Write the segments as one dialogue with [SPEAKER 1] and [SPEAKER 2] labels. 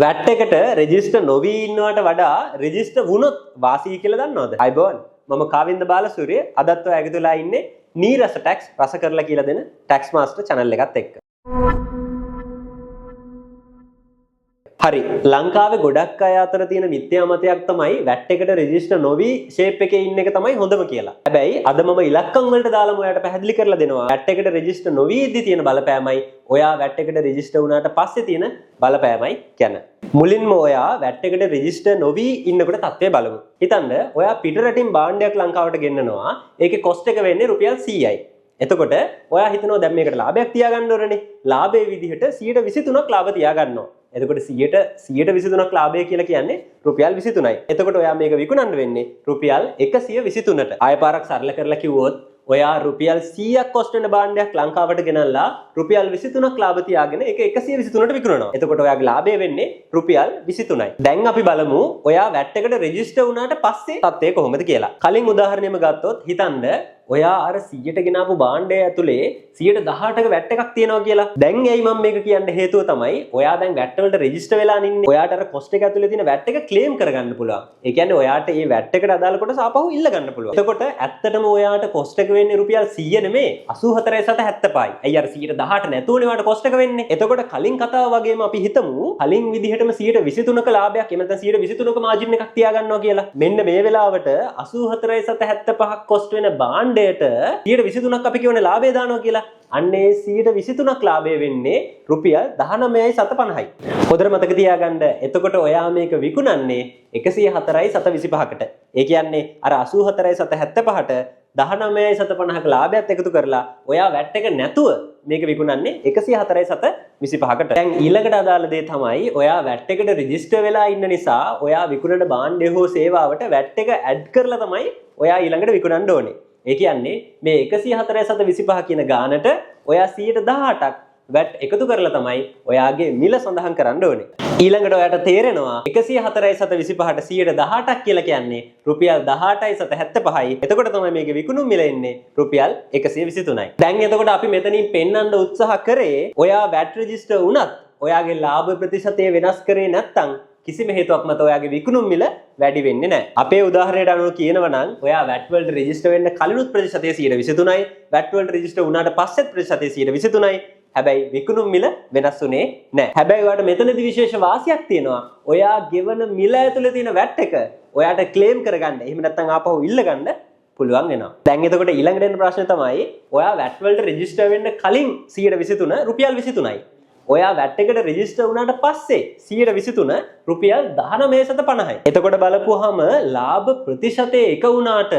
[SPEAKER 1] VAT එකට register නොවි ඉන්නවට වඩා රෙජිස්ටර් වුණොත් වාසිය කියලා දන්නවද? අයිබෝන් මම කාවින්ද බාලසූරිය අදත් ඔයාගේ තුලා ඉන්නේ නීරස ටැක්ස් රස කරලා කියලා දෙන ටැක්ස් මාස්ටර් channel එකත් එක්ක. හරි ලංකාවේ ගොඩක් අය අතර තියෙන මිත්‍යා මතයක් තමයි වැට් එකට රෙජිස්ටර් නොවි ෂේප් එකේ ඉන්න එක තමයි හොඳම කියලා. හැබැයි අද මම ඉලක්කම් වලට දාලා ඔයාලට පැහැදිලි කරලා දෙනවා වැට් එකට රෙජිස්ටර් නොවි ඉද්දි තියෙන බලපෑමයි ඔයා වැට් එකට රෙජිස්ටර් වුණාට පස්සේ තියෙන බලපෑමයි කියන. මුලින්ම ඔයා වැට් එකට රෙජිස්ටර් නොවි ඉන්නකොට තත්ත්වය බලමු. හිතන්න ඔයා පිට රටින් භාණ්ඩයක් ලංකාවට ගෙන්නනවා. ඒකේ කොස්ට් එක වෙන්නේ රුපියල් 100යි. එතකොට ඔයා හිතනවා දැන් මේකට ලාභයක් තියාගන්න ඕනනේ. ලාභයේ විදිහට 123ක් ලාභ තියාගන්නවා. එතකොට 123ක් ලාභය කියලා කියන්නේ රුපියල් 23යි. එතකොට ඔයා මේක විකුණන්න වෙන්නේ රුපියල් 123ට. ආය පාරක් සරල කරලා කිව්වොත් ඔයා රුපියල් 100ක් කොස්ට් වෙන භාණ්ඩයක් ලංකාවට ගෙනල්ලා රුපියල් 23ක් ලාභ තියාගෙන ඒක 123ට විකුණනවා. එතකොට ඔයාගේ ලාභය වෙන්නේ රුපියල් 23යි. දැන් අපි බලමු ඔයා වැට් එකට රෙජිස්ටර් වුණාට පස්සේ තත්ත්වය කොහොමද කියලා. කලින් උදාහරණයම ගත්තොත් හිතන්න ඔයා අර 100ට ගෙනාපු භාණ්ඩය ඇතුලේ 118ක වැට් එකක් තියෙනවා කියලා. දැන් ඇයි මම මේක කියන්න හේතුව තමයි ඔයා දැන් වැට් වලට රෙජිස්ටර් වෙලා ඉන්නේ. ඔයාට අර කොස්ට් එක ඇතුලේ තියෙන වැට් එක ක්ලේම් කරගන්න පුළුවන්. ඒ කියන්නේ ඔයාට මේ වැට් එකට අදාළ කොටස ආපහු ඉල්ල ගන්න පුළුවන්. එතකොට ඇත්තටම ඔයාට කොස්ට් එක වෙන්නේ රුපියල් 100 නෙමෙයි 84.75යි. අයිය අර 118 නැතුවනේ ඔයාට කොස්ට් එක වෙන්නේ. එතකොට කලින් කතාව වගේම අපි හිතමු කලින් විදිහටම 123ක ලාභයක් එහෙම නැත්නම් 123ක මාජින් එකක් තියාගන්නවා කියලා. මෙන්න මේ වෙලාවට 84.75ක් කොස්ට් වෙන භාණ්ඩ 123ක් අපි කියවනේ ලාභය දානවා කියලා. අන්නේ 123ක් ලාභය වෙන්නේ රුපියල් 19.750යි. හොඳට මතක තියාගන්න. එතකොට ඔයා මේක විකුණන්නේ 104.725කට. ඒ කියන්නේ අර 84.775ට 19.750ක ලාභයත් එකතු කරලා ඔයා වැට් එක නැතුව මේක විකුණන්නේ 104.725කට. දැන් ඊළඟට අදාළ දේ තමයි ඔයා වැට් එකට රෙජිස්ටර් වෙලා ඉන්න නිසා ඔයා විකුණන භාණ්ඩය හෝ සේවාවට වැට් එක ඇඩ් කරලා තමයි ඔයා ඊළඟට විකුණන්න ඕනේ. ඒ කියන්නේ මේ 104.725 කියන ගානට ඔයා 118ක් වැට් එකතු කරලා තමයි ඔයාගේ මිල සඳහන් කරන්න ඕනේ. ඊළඟට ඔයාට තේරෙනවා 104.725ට 118ක් කියලා කියන්නේ රුපියල් 18.75යි. එතකොට තමයි මේකේ විකුණුම් මිල එන්නේ රුපියල් 123යි. දැන් එතකොට අපි මෙතනින් පෙන්වන්න උත්සාහ කරේ ඔයා වැට් රෙජිස්ටර් වුණත් ඔයාගේ ලාභ ප්‍රතිශතය වෙනස් කරේ නැත්නම් කිසිම හේතුවක් මත ඔයාගේ විකුණුම් මිල වැඩි වෙන්නේ නැහැ. අපේ උදාහරණයට අනුව කියනවා නම් ඔයා වැට් වලට රෙජිස්ටර් වෙන්න කලිනුත් ප්‍රතිශතය 123යි. වැට් වලට රෙජිස්ටර් වුණාට පස්සෙත් ප්‍රතිශතය 123යි. හැබැයි විකුණුම් මිල වෙනස් වුණේ නැහැ. හැබැයි ඔයාට මෙතනදී විශේෂ වාසියක් තියෙනවා. ඔයා ගෙවන මිල ඇතුලේ තියෙන වැට් එක ඔයාට ක්ලේම් කරගන්න. එහෙම නැත්නම් ආපහු ඉල්ල ගන්න පුළුවන් වෙනවා. දැන් එතකොට ඊළඟට එන ප්‍රශ්නේ තමයි ඔයා වැට් වලට රෙජිස්ටර් වෙන්න කලින් 123 රුපියල් 23යි. ඔයා වැට් එකට රෙජිස්ටර් වුණාට පස්සේ 123 රුපියල් 19.50යි. එතකොට බලපුවාම ලාභ ප්‍රතිශතය එක වුණාට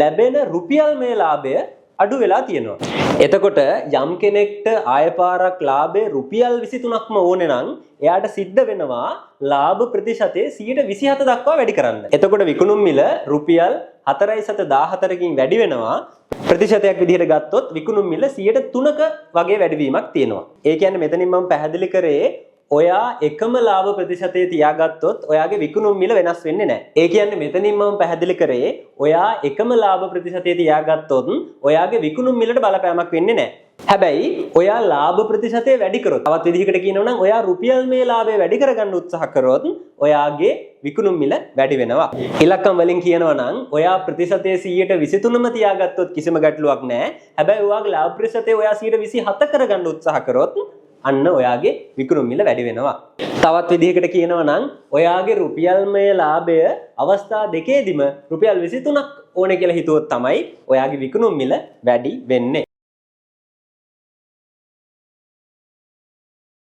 [SPEAKER 1] ලැබෙන රුපියල් මේ ලාභය අඩු වෙලා තියෙනවා. එතකොට යම් කෙනෙක්ට ආය පාරක් ලාභය රුපියල් 23ක්ම ඕනේ නම් එයාට සිද්ධ වෙනවා ලාභ ප්‍රතිශතය 127 දක්වා වැඩි කරන්න. එතකොට විකුණුම් මිල රුපියල් 4.14කින් වැඩි වෙනවා. ප්‍රතිශතයක් විදිහට ගත්තොත් විකුණුම් මිල 103ක වගේ වැඩිවීමක් තියෙනවා. ඒ කියන්නේ මෙතනින් මම පැහැදිලි කරේ ඔයා එකම ලාභ ප්‍රතිශතය තියාගත්තොත් ඔයාගේ විකුණුම් මිල වෙනස් වෙන්නේ නැහැ. ඒ කියන්නේ මෙතනින් මම පැහැදිලි කරේ ඔයා එකම ලාභ ප්‍රතිශතය තියාගත්තොත් ඔයාගේ විකුණුම් මිලට බලපෑමක් වෙන්නේ නැහැ. හැබැයි ඔයා ලාභ ප්‍රතිශතය වැඩි කරොත් තවත් විදිහකට කියනවා නම් ඔයා රුපියල් මේ ලාභය වැඩි කරගන්න උත්සාහ කරොත් ඔයාගේ විකුණුම් මිල වැඩි වෙනවා. ඉලක්කම් වලින් කියනවා නම් ඔයා ප්‍රතිශතය 123ම තියාගත්තොත් කිසිම ගැටලුවක් නැහැ. හැබැයි ඔයාගේ ලාභ ප්‍රතිශතය ඔයා 127 කරගන්න උත්සාහ කරොත් අන්න ඔයාගේ විකුණුම් මිල වැඩි වෙනවා. තවත් විදිහකට කියනවා නම් ඔයාගේ රුපියල්මය ලාභය අවස්ථා දෙකේදීම රුපියල් 23ක් ඕනේ කියලා හිතුවොත් තමයි ඔයාගේ විකුණුම් මිල වැඩි වෙන්නේ.